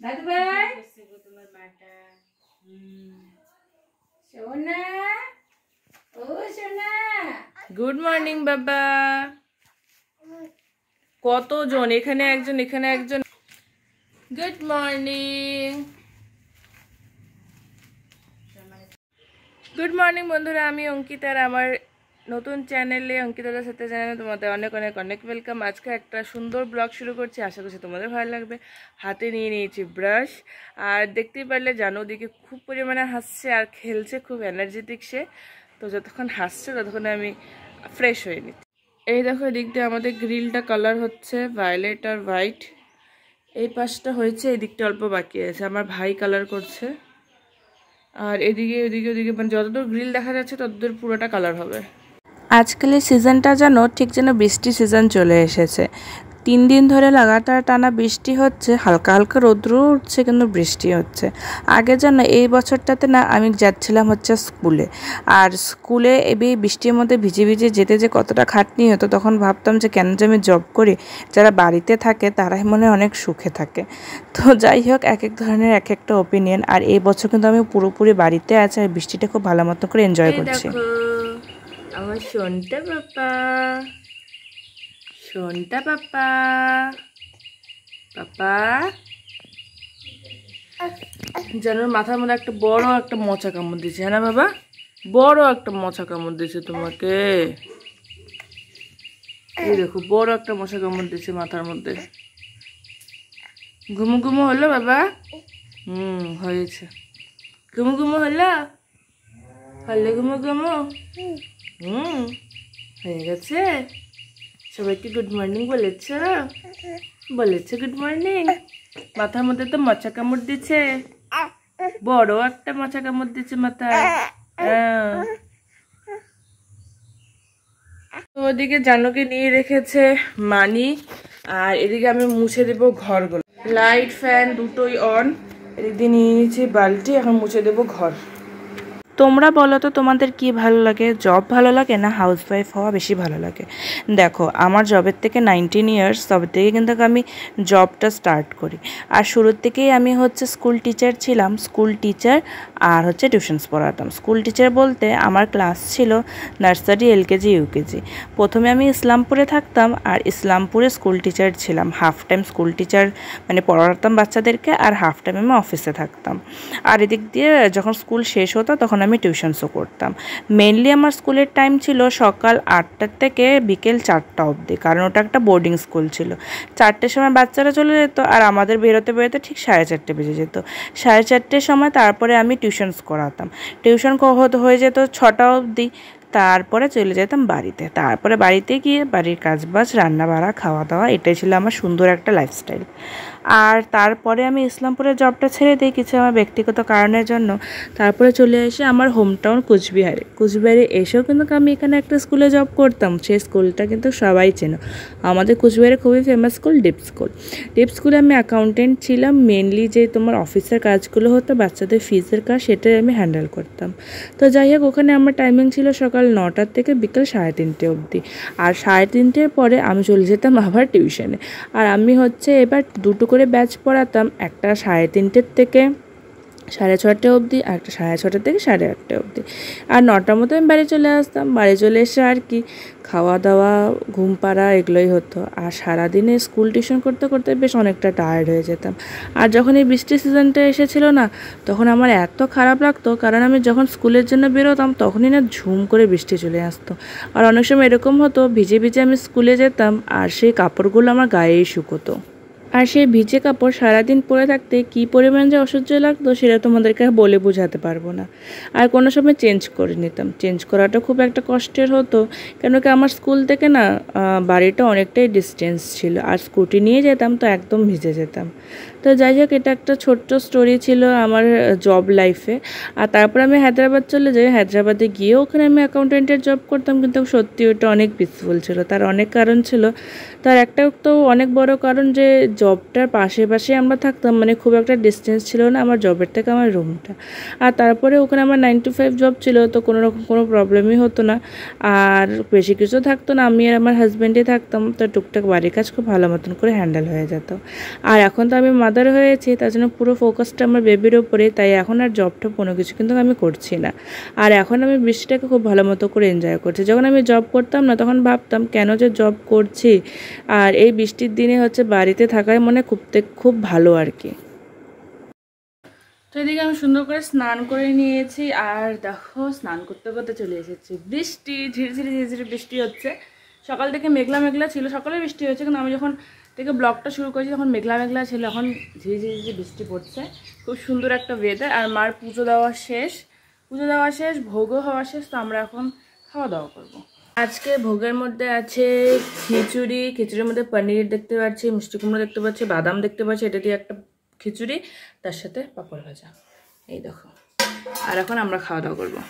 দাদু ভাই তোমার মাটা সোনা ও সোনা গুড মর্নিং বাবা। কতজন এখানে একজন এখানে একজন। গুড মর্নিং গুড মর্নিং বন্ধুরা, আমি অঙ্কিতা আর আমার নতুন চ্যানেলে অঙ্কিতাদের সাথে জানানো তোমাদের অনেক অনেক অনেক ওয়েলকাম। আজকে একটা সুন্দর ব্লগ শুরু করছি, আশা করছি তোমাদের ভালো লাগবে। হাতে নিয়ে নিয়েছি ব্রাশ, আর দেখতেই পারলে জানো ওদিকে খুব পরিমাণে হাসছে আর খেলছে, খুব এনার্জেটিক সে। তো যতক্ষণ হাসছে ততক্ষণ আমি ফ্রেশ হয়ে নিচ্ছি। এই দেখো এদিক দিয়ে আমাদের গ্রিলটা কালার হচ্ছে ভায়োলেট আর হোয়াইট। এই পাশটা হয়েছে, এই দিকটা অল্প বাকি আছে, আমার ভাই কালার করছে। আর এদিকে ওদিকে ওদিকে মানে যতদূর গ্রিল দেখা যাচ্ছে ততদূর পুরোটা কালার হবে। আজকালের সিজনটা যেন ঠিক যেন বৃষ্টি সিজন চলে এসেছে। 3 দিন ধরে লাগাতার টানা বৃষ্টি হচ্ছে, হালকা হালকা রৌদ্র উঠছে কিন্তু বৃষ্টি হচ্ছে। আগে যেন এই বছরটাতে না আমি যাচ্ছিলাম হচ্ছে স্কুলে, আর স্কুলে এই বৃষ্টির মধ্যে ভিজে ভিজে যেতে যে কতটা খাটনি হতো, তখন ভাবতাম যে কেন যে আমি জব করি, যারা বাড়িতে থাকে তারাই মনে অনেক সুখে থাকে। তো যাই হোক, এক এক ধরনের এক একটা ওপিনিয়ন। আর এই বছর কিন্তু আমি পুরোপুরি বাড়িতে আছি আর বৃষ্টিটা খুব ভালো মতো করে এনজয় করছি। আমার শোনটা পাপা, শোনটা পাপা, পাপা যেন মাথার মধ্যে একটা বড় একটা মোচা কামড় দিয়েছে। হ্যাঁ না বাবা, বড় একটা মোচা কামড় দিয়েছে তোমাকে। এই দেখো বড় একটা মশা কামড় দিয়েছে মাথার মধ্যে। ঘুমু ঘুমু হলো বাবা? হয়েছে। ঘুমু ঘুমু হলো? হলে ঘুমু ঘুমু? হয়ে গেছে। সবাইকে গুড মর্নিং বলেছ? বলেছে গুড মর্নিং? মাথার মধ্যে তো মশা কামড় দিচ্ছে, বড় একটা মশা কামড় দিচ্ছে মাথায়। তো ওদিকে জানুকে নিয়ে রেখেছে মানি, আর এদিকে আমি মুছে দেবো ঘরগুলো। লাইট ফ্যান দুটোই অন। এদিক দিয়ে নিয়ে নিয়েছি বালতি, এখন মুছে দেবো ঘর। তোমরা বলো তো তোমাদের কি ভালো লাগে, জব ভালো লাগে না হাউসওয়াইফ হওয়া বেশি ভালো লাগে? দেখো আমার জবের থেকে 19 ইয়ার্স, তবে থেকে কিন্তু আমি জবটা স্টার্ট করি। আর শুরুর থেকেই আমি হচ্ছে স্কুল টিচার ছিলাম, স্কুল টিচার আর হচ্ছে টিউশনস পড়াতাম। স্কুল টিচার বলতে আমার ক্লাস ছিল নার্সারি, এলকেজি, ইউকেজি। প্রথমে আমি ইসলামপুরে থাকতাম, আর ইসলামপুরে স্কুল টিচার ছিলাম। হাফ টাইম স্কুল টিচার মানে পড়াতাম বাচ্চাদেরকে, আর হাফ টাইম আমি অফিসে থাকতাম। আর এদিক দিয়ে যখন স্কুল শেষ হতো তখন আমি টিউশনসও করতাম। মেনলি আমার স্কুলের টাইম ছিল সকাল 8টা থেকে বিকেল 4টা অবধি, কারণ ওটা একটা বোর্ডিং স্কুল ছিল। 4টের সময় বাচ্চারা চলে যেত, আর আমাদের বেরোতে বেরোতে ঠিক 4:30 বেজে যেত। 4:30 সময় তারপরে আমি টিউশনস করাতাম। টিউশন হয়ে যেত 6টা অবধি। তারপরে চলে যেতাম বাড়িতে। তারপরে বাড়িতে গিয়ে বাড়ির কাজবাজ, রান্না বাড়া, খাওয়া দাওয়া, এটাই ছিল আমার সুন্দর একটা লাইফস্টাইল। আর তারপরে আমি ইসলামপুরের জবটা ছেড়ে দিই কিছু আমার ব্যক্তিগত কারণের জন্য। তারপরে চলে আসি আমার হোম টাউন কুচবিহারে। কুচবিহারে এসেও কিন্তু আমি এখানে একটা স্কুলে জব করতাম। সেই স্কুলটা কিন্তু সবাই চেনো, আমাদের কুচবিহারে খুবই famous school, deep school. Deep স্কুলে আমি অ্যাকাউন্টেন্ট ছিলাম। মেনলি যে তোমার অফিসের কাজগুলো হতো, বাচ্চাদের ফিজের কাজ, সেটাই আমি হ্যান্ডেল করতাম। তো যাই হোক, ওখানে আমার টাইমিং ছিল সকাল 9টা থেকে বিকেল 3:30 অবধি। আর 3:30 পরে আমি চলে যেতাম আবার টিউশনে। আর আমি হচ্ছে এবার দুটো করে ব্যাচ পড়াতাম, একটা 3:30 থেকে 6:30 অবধি, আর একটা 6:30 থেকে 8:30 অবধি। আর 9টার মতো আমি বাড়ি চলে আসতাম। বাড়ি চলে এসে আর কি খাওয়া দাওয়া, ঘুম পাড়া, এগুলোই হতো। আর সারাদিনে স্কুল টিউশন করতে করতে বেশ অনেকটা টায়ার্ড হয়ে যেতাম। আর যখন এই বৃষ্টির সিজনটা এসেছিল না, তখন আমার এত খারাপ লাগতো, কারণ আমি যখন স্কুলের জন্য বেরোতাম তখনই না ঝুম করে বৃষ্টি চলে আসতো। আর অনেক সময় এরকম হতো ভিজে ভিজে আমি স্কুলে যেতাম, আর সেই কাপড়গুলো আমার গায়েই শুকোতো। আর সেই ভিজে কাপড় সারাদিন পরে থাকতে কী পরিমাণ যে অসহ্য লাগতো সেটা তোমাদেরকে বলে বোঝাতে পারবো না। আর কোনো সময় চেঞ্জ করে নিতাম, চেঞ্জ করাটা খুব একটা কষ্টের হতো, কেন কি আমার স্কুল থেকে না বাড়িটা অনেকটাই ডিস্টেন্স ছিল, আর স্কুটি নিয়ে যেতাম তো একদম ভিজে যেতাম। তো যাই হোক, এটা একটা ছোট্ট স্টোরি ছিল আমার জব লাইফে। আর তারপর আমি হায়দ্রাবাদ চলে যাই। হায়দ্রাবাদে গিয়ে ওখানে আমি অ্যাকাউন্টেন্টের জব করতাম, কিন্তু সত্যি ওটা অনেক পিসফুল ছিল। তার অনেক কারণ ছিল, তার একটা তো অনেক বড় কারণ যে জবটার পাশে পাশে আমরা থাকতাম, মানে খুব একটা ডিস্টেন্স ছিল না আমার জবের থেকে আমার রুমটা। আর তারপরে ওখানে আমার 9 to 5 জব ছিল, তো কোনো রকম কোনো প্রবলেমই হতো না। আর বেশি কিছু থাকতো না, আমি আর আমার হাজব্যান্ডই থাকতাম, তো টুকটাক বাড়ির কাজ খুব ভালো মতন করে হ্যান্ডেল হয়ে যেত। আর এখন তো আমি মাদার হয়েছি, তার জন্য পুরো ফোকাসটা আমার বেবির ওপরে, তাই এখন আর জবটা কোনো কিছু কিন্তু আমি করছি না। আর এখন আমি বৃষ্টিটাকে খুব ভালো মতো করে এনজয় করছি। যখন আমি জব করতাম না তখন ভাবতাম কেন যে জব করছি, আর এই বৃষ্টির দিনে হচ্ছে বাড়িতে থাকাই মনে খুব ভালো আর কি। তো এদিকে আমি সুন্দর করে স্নান করে নিয়েছি, আর দেখো স্নান করতে করতে চলে এসেছি। বৃষ্টি ঝিরিঝিরি ঝিরিঝিরি বৃষ্টি হচ্ছে, সকাল থেকে মেঘলা মেঘলা ছিল, সকালে বৃষ্টি হয়েছে, কিন্তু আমি যখন থেকে ব্লগটা শুরু করেছি তখন মেঘলা মেঘলা ছিল, এখন ঝিরিঝিরি বৃষ্টি পড়ছে। খুব সুন্দর একটা ওয়েদার। আর মার পুজো দেওয়া শেষ, ভোগও হওয়া শেষ, তো আমরা এখন খাওয়া দাওয়া করবো। আজকে ভোগের মধ্যে আছে খিচুড়ির মধ্যে পনির দেখতে পাচ্ছি, মিষ্টি কুমড়ো দেখতে পাচ্ছি, বাদাম দেখতে পাচ্ছি, এটা দিয়ে একটা খিচুড়ি, তার সাথে পাঁপড় ভাজা, এই দেখো। আর এখন আমরা খাওয়া দাওয়া করবো।